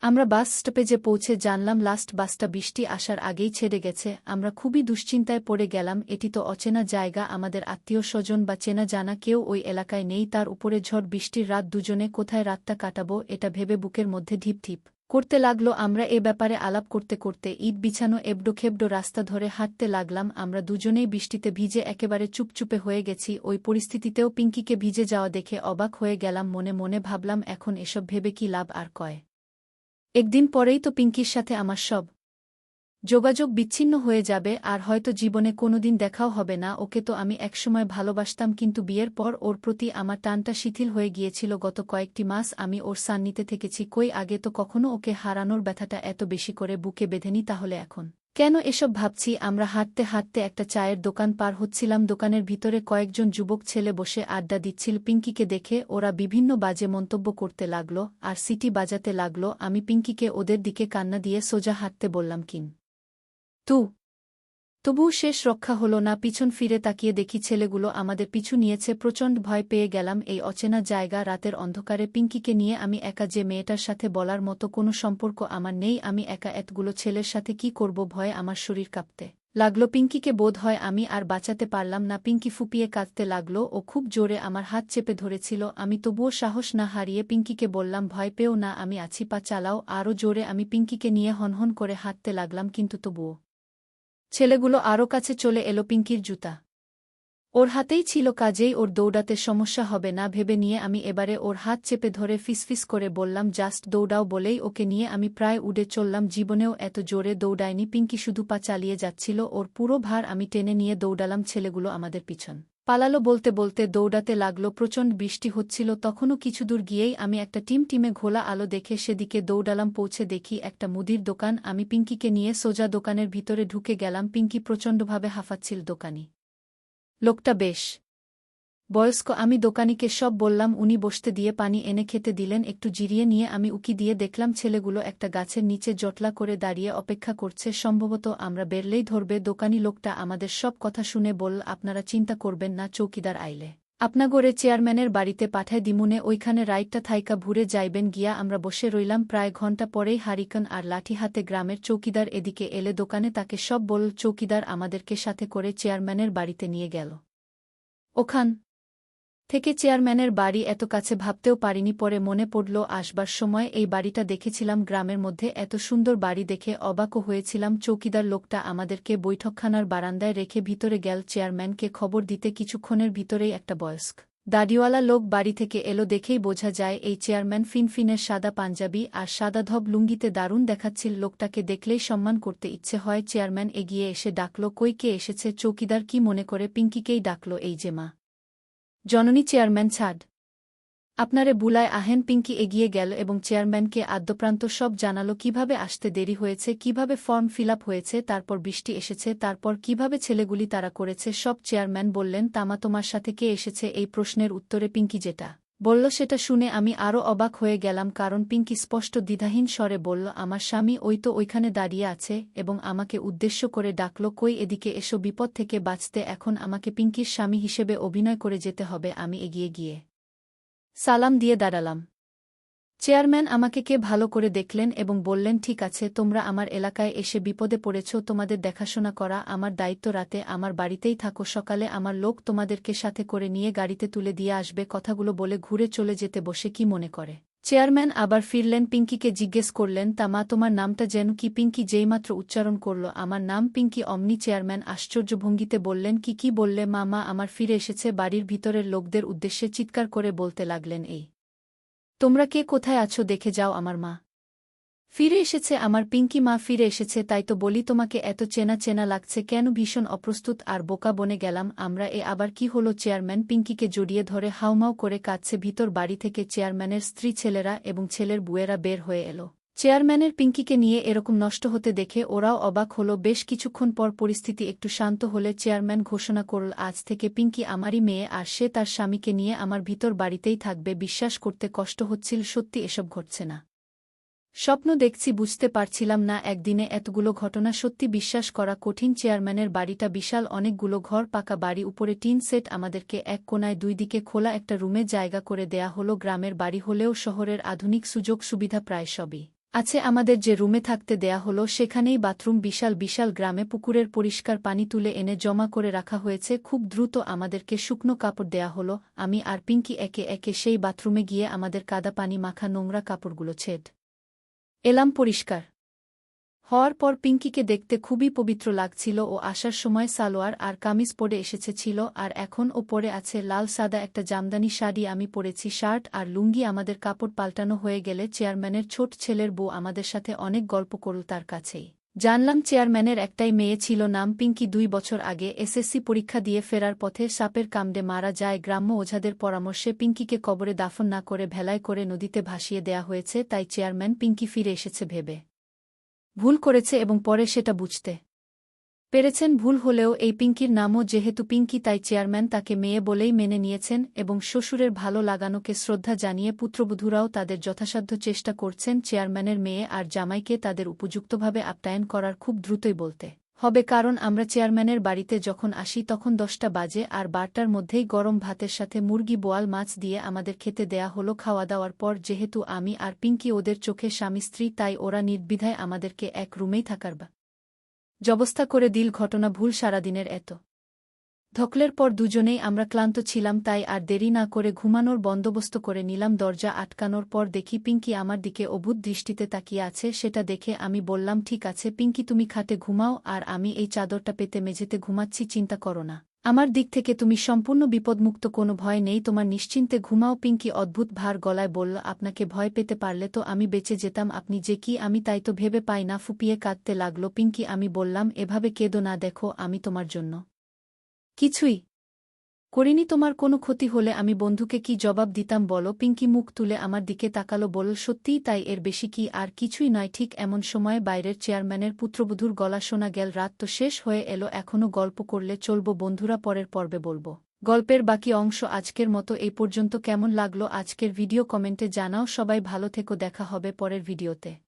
আমরা বাস স্টপেজে পৌঁছে জানলাম লাস্ট বাসটা বৃষ্টি আসার আগেই ছেড়ে গেছে। আমরা খুবই দুশ্চিন্তায় পড়ে গেলাম, এটি তো অচেনা জায়গা, আমাদের আত্মীয়-স্বজন বা চেনা জানা কেউ ওই এলাকায় নেই, তার উপরে ঝড় বৃষ্টির রাত, দুজনে কোথায় রাতটা কাটাবো এটা ভেবে বুকের মধ্যে ঢিপ ঢিপ করতে লাগলো। আমরা এ ব্যাপারে আলাপ করতে করতে ইট বিছানো এবড়ো-খেবড়ো রাস্তা ধরে হাঁটতে লাগলাম। আমরা দুজনেই বৃষ্টিতে ভিজে একেবারে চুপচুপে হয়ে গেছি। ওই পরিস্থিতিতেও পিঙ্কিকে ভিজে যাওয়া দেখে অবাক হয়ে গেলাম। মনে মনে ভাবলাম, এখন এসব ভেবে কি লাভ আর কয়। একদিন পরেই তো পিঙ্কির সাথে আমার সব যোগাযোগ বিচ্ছিন্ন হয়ে যাবে, আর হয়তো জীবনে কোনোদিন দেখাও হবে না। ওকে তো আমি একসময় ভালোবাসতাম, কিন্তু বিয়ের পর ওর প্রতি আমার টানটা শিথিল হয়ে গিয়েছিল। গত কয়েকটি মাস আমি ওর সান্নিধ্যে থেকেছি, কই আগে তো কখনো ওকে হারানোর ব্যথাটা এত বেশি করে বুকে বেঁধেনি। তাহলে এখন কেন এসব ভাবছি? আমরা হাঁটতে হাঁটতে একটা চায়ের দোকান পার হচ্ছিলাম। দোকানের ভিতরে কয়েকজন যুবক ছেলে বসে আড্ডা দিচ্ছিল। পিঙ্কিকে দেখে ওরা বিভিন্ন বাজে মন্তব্য করতে লাগল আর সিটি বাজাতে লাগল। আমি পিঙ্কিকে ওদের দিকে কান্না দিয়ে সোজা হাঁটতে বললাম, তবুও শেষ রক্ষা হলো না। পিছন ফিরে তাকিয়ে দেখি ছেলেগুলো আমাদের পিছু নিয়েছে। প্রচণ্ড ভয় পেয়ে গেলাম। এই অচেনা জায়গা, রাতের অন্ধকারে পিঙ্কিকে নিয়ে আমি একা, যে মেয়েটার সাথে বলার মতো কোনো সম্পর্ক আমার নেই, আমি একা এতগুলো ছেলের সাথে কি করব? ভয়ে আমার শরীর কাঁপতে লাগলো। পিঙ্কিকে বোধ হয় আমি আর বাঁচাতে পারলাম না। পিঙ্কি ফুপিয়ে কাঁদতে লাগলো। ও খুব জোরে আমার হাত চেপে ধরেছিল। আমি তবুও সাহস না হারিয়ে পিঙ্কিকে বললাম, ভয় পেও না, আমি আছি, পা চালাও আরও জোরে। আমি পিঙ্কিকে নিয়ে হনহন করে হাঁটতে লাগলাম, কিন্তু তবুও ছেলেগুলো আরও কাছে চলে এলো। পিঙ্কির জুতা ওর হাতেই ছিল, কাজেই ওর দৌড়াতে সমস্যা হবে না ভেবে নিয়ে আমি এবারে ওর হাত চেপে ধরে ফিসফিস করে বললাম, জাস্ট দৌড়াও। বলেই ওকে নিয়ে আমি প্রায় উড়ে চললাম। জীবনেও এত জোরে দৌড়ায়নি। পিঙ্কি শুধু পা চালিয়ে যাচ্ছিল, ওর পুরো ভার আমি টেনে নিয়ে দৌড়ালাম। ছেলেগুলো আমাদের পিছন পালালো। বলতে বলতে দৌড়াতে লাগলো। প্রচণ্ড বৃষ্টি হচ্ছিল তখনও। কিছুদূর গিয়েই আমি একটা টিমটিমে ঘোলা আলো দেখে সেদিকে দৌড়ালাম। পৌঁছে দেখি একটা মুদির দোকান। আমি পিঙ্কিকে নিয়ে সোজা দোকানের ভিতরে ঢুকে গেলাম। পিঙ্কি প্রচণ্ডভাবে হাঁফাচ্ছিল। দোকানি লোকটা বেশ বয়স্ক। আমি দোকানিকে সব বললাম। উনি বসতে দিয়ে পানি এনে খেতে দিলেন। একটু জিরিয়ে নিয়ে আমি উকি দিয়ে দেখলাম ছেলেগুলো একটা গাছের নিচে জটলা করে দাঁড়িয়ে অপেক্ষা করছে, সম্ভবত আমরা বেরলেই ধরবে। দোকানি লোকটা আমাদের সব কথা শুনে বলল, আপনারা চিন্তা করবেন না, চৌকিদার আইলে আপনাগোরে চেয়ারম্যানের বাড়িতে পাঠায় দিমুনে, ওইখানে রাইটটা থাইকা ভুরে যাইবেন গিয়া। আমরা বসে রইলাম। প্রায় ঘণ্টা পরেই হারিকেন আর লাঠি হাতে গ্রামের চৌকিদার এদিকে এলে দোকানে। তাকে সব বলল। চৌকিদার আমাদেরকে সাথে করে চেয়ারম্যানের বাড়িতে নিয়ে গেল। ওখান থেকে চেয়ারম্যানের বাড়ি এত কাছে ভাবতেও পারিনি। পরে মনে পড়ল, আসবার সময় এই বাড়িটা দেখেছিলাম। গ্রামের মধ্যে এত সুন্দর বাড়ি দেখে অবাকও হয়েছিলাম। চৌকিদার লোকটা আমাদেরকে বৈঠকখানার বারান্দায় রেখে ভিতরে গেল চেয়ারম্যানকে খবর দিতে। কিছুক্ষণের ভিতরেই একটা বয়স্ক দাড়িওয়ালা লোক বাড়ি থেকে এলো। দেখেই বোঝা যায় এই চেয়ারম্যান। ফিনফিনের সাদা পাঞ্জাবি আর সাদা ধব লুঙ্গিতে দারুণ দেখাচ্ছিল। লোকটাকে দেখলেই সম্মান করতে ইচ্ছে হয়। চেয়ারম্যান এগিয়ে এসে ডাকল, কই কে এসেছে? চৌকিদার কি মনে করে পিঙ্কিকেই ডাকল। এই যে মা জননী। চেয়ারম্যান ছাড় আপনারে বুলায় আহেন। পিঙ্কি এগিয়ে গেল এবং চেয়ারম্যানকে আদ্যপ্রান্ত সব জানালো, কিভাবে আসতে দেরি হয়েছে, কিভাবে ফর্ম ফিল আপ হয়েছে, তারপর বৃষ্টি এসেছে, তারপর কিভাবে ছেলেগুলি তারা করেছে সব। চেয়ারম্যান বললেন, তামা তোমার সাথে কে এসেছে? এই প্রশ্নের উত্তরে পিঙ্কি যেটা বলল সেটা শুনে আমি আরও অবাক হয়ে গেলাম, কারণ পিঙ্কি স্পষ্ট দ্বিধাহীন স্বরে বলল, আমার স্বামী ওই তো ওইখানে দাঁড়িয়ে আছে, এবং আমাকে উদ্দেশ্য করে ডাকল, কই এদিকে এসো, বিপদ থেকে বাঁচতে এখন আমাকে পিঙ্কির স্বামী হিসেবে অভিনয় করে যেতে হবে। আমি এগিয়ে গিয়ে সালাম দিয়ে দাঁড়ালাম। চেয়ারম্যান আমাকে কে ভালো করে দেখলেন এবং বললেন, ঠিক আছে, তোমরা আমার এলাকায় এসে বিপদে পড়েছ, তোমাদের দেখাশোনা করা আমার দায়িত্ব। রাতে আমার বাড়িতেই থাকো, সকালে আমার লোক তোমাদেরকে সাথে করে নিয়ে গাড়িতে তুলে দিয়ে আসবে। কথাগুলো বলে ঘুরে চলে যেতে বসে কি মনে করে চেয়ারম্যান আবার ফিরলেন। পিঙ্কিকে জিজ্ঞেস করলেন, তা মা তোমার নামটা যেন কি? পিঙ্কি যেইমাত্র উচ্চারণ করল আমার নাম পিঙ্কি, অমনি চেয়ারম্যান আশ্চর্য ভঙ্গিতে বললেন, কি বললে? মা আমার ফিরে এসেছে। বাড়ির ভিতরের লোকদের উদ্দেশ্যে চিৎকার করে বলতে লাগলেন, এই তোমরা কে? কোথায় আছো? দেখে যাও, আমার মা ফিরে এসেছে। আমার পিঙ্কি মা ফিরে এসেছে। তাই তো বলি তোমাকে এত চেনা চেনা লাগছে কেন? ভীষণ অপ্রস্তুত আর বোকা বনে গেলাম আমরা। আবার কি হলো? চেয়ারম্যান পিঙ্কিকে জড়িয়ে ধরে হাউমাউ করে কাঁদছে। ভিতর বাড়ি থেকে চেয়ারম্যানের স্ত্রী, ছেলেরা এবং ছেলের বুয়েরা বের হয়ে এলো। চেয়ারম্যানের পিঙ্কিকে নিয়ে এরকম নষ্ট হতে দেখে ওরাও অবাক হলো। বেশ কিছুক্ষণ পর পরিস্থিতি একটু শান্ত হলে চেয়ারম্যান ঘোষণা করল, আজ থেকে পিঙ্কি আমারই মেয়ে, আর সে তার স্বামীকে নিয়ে আমার ভিতর বাড়িতেই থাকবে। বিশ্বাস করতে কষ্ট হচ্ছিল, সত্যি এসব ঘটছে না, স্বপ্ন দেখছি। বুঝতে পারছিলাম না একদিনে এতগুলো ঘটনা। সত্যি বিশ্বাস করা কঠিন। চেয়ারম্যানের বাড়িটা বিশাল, অনেকগুলো ঘর, পাকা বাড়ি, উপরে টিন সেট। আমাদেরকে এক কোনায় দুই দিকে খোলা একটা রুমে জায়গা করে দেয়া হলো। গ্রামের বাড়ি হলেও শহরের আধুনিক সুযোগ সুবিধা প্রায় সবই আছে আমাদের যে রুমে থাকতে দেয়া হলো সেখানেই বাথরুম বিশাল বিশাল গ্রামে পুকুরের পরিষ্কার পানি তুলে এনে জমা করে রাখা হয়েছে খুব দ্রুত আমাদেরকে শুকনো কাপড় দেয়া হলো আমি আর পিঙ্কি একে একে সেই বাথরুমে গিয়ে আমাদের কাদা পানি মাখা নোংরা কাপড়গুলো ছেদ এলাম পরিষ্কার হওয়ার পর পিঙ্কিকে দেখতে খুবই পবিত্র লাগছিল ও আসার সময় সালোয়ার আর কামিজ পরে এসেছিল আর এখন ও পরে আছে লাল সাদা একটা জামদানি শাড়ি আমি পরেছি শার্ট আর লুঙ্গি আমাদের কাপড় পাল্টানো হয়ে গেলে চেয়ারম্যানের ছোট ছেলের বউ আমাদের সাথে অনেক গল্প করল তার কাছেই জানলাম চেয়ারম্যানের একটাই মেয়ে ছিল নাম পিঙ্কি 2 বছর আগে এসএসসি পরীক্ষা দিয়ে ফেরার পথে সাপের কামড়ে মারা যায় গ্রাম্য ওঝাদের পরামর্শে পিঙ্কিকে কবরে দাফন না করে ভেলায় করে নদীতে ভাসিয়ে দেয়া হয়েছে তাই চেয়ারম্যান পিঙ্কি ফিরে এসেছে ভেবে ভুল করেছে এবং পরে সেটা বুঝতে পেরেছেন ভুল হলেও এই পিঙ্কির নামও যেহেতু পিঙ্কি তাই চেয়ারম্যান তাকে মেয়ে বলেই মেনে নিয়েছেন এবং শ্বশুরের ভালো লাগানোকে শ্রদ্ধা জানিয়ে পুত্রবধূরাও তাদের যথাসাধ্য চেষ্টা করছেন চেয়ারম্যানের মেয়ে আর জামাইকে তাদের উপযুক্তভাবে আপ্যায়ন করার খুব দ্রুতই বলতে হবে কারণ আমরা চেয়ারম্যানের বাড়িতে যখন আসি তখন 10টা বাজে আর 12টার মধ্যেই গরম ভাতের সাথে মুরগি বোয়াল মাছ দিয়ে আমাদের খেতে দেয়া হলো খাওয়া দাওয়ার পর যেহেতু আমি আর পিঙ্কি ওদের চোখে স্বামী স্ত্রী তাই ওরা নির্দ্বিধায় আমাদেরকে এক রুমেই থাকার ব্যবস্থা করে দিল ঘটনা ভুল সারাদিনের এত ধকলের পর দুজনেই আমরা ক্লান্ত ছিলাম তাই আর দেরি না করে ঘুমানোর বন্দোবস্ত করে নিলাম দরজা আটকানোর পর দেখি পিঙ্কি আমার দিকে অভূত দৃষ্টিতে তাকিয়ে আছে সেটা দেখে আমি বললাম ঠিক আছে পিঙ্কি তুমি খাটে ঘুমাও আর আমি এই চাদরটা পেতে মেঝেতে ঘুমাচ্ছি চিন্তা করো না আমার দিক থেকে তুমি সম্পূর্ণ বিপদমুক্ত কোনো ভয় নেই তোমার নিশ্চিন্তে ঘুমাও পিঙ্কি অদ্ভুত ভার গলায় বলল আপনাকে ভয় পেতে পারলে তো আমি বেঁচে যেতাম আপনি যে কি আমি তাই তো ভেবে পাই না ফুপিয়ে কাঁদতে লাগল পিঙ্কি আমি বললাম এভাবে কেঁদো না দেখো আমি তোমার জন্য কিছুই করিনি তোমার কোনো ক্ষতি হলে আমি বন্ধুকে কি জবাব দিতাম বলো পিঙ্কি মুখ তুলে আমার দিকে তাকালো বলল সত্যিই তাই এর বেশি কি আর কিছুই নয় ঠিক এমন সময় বাইরের চেয়ারম্যানের পুত্রবধূর গলা শোনা গেল রাত তো শেষ হয়ে এলো এখনও গল্প করলে চলব বন্ধুরা পরের পর্বে বলবো গল্পের বাকি অংশ আজকের মতো এই পর্যন্ত কেমন লাগলো আজকের ভিডিও কমেন্টে জানাও সবাই ভালো থেকো দেখা হবে পরের ভিডিওতে।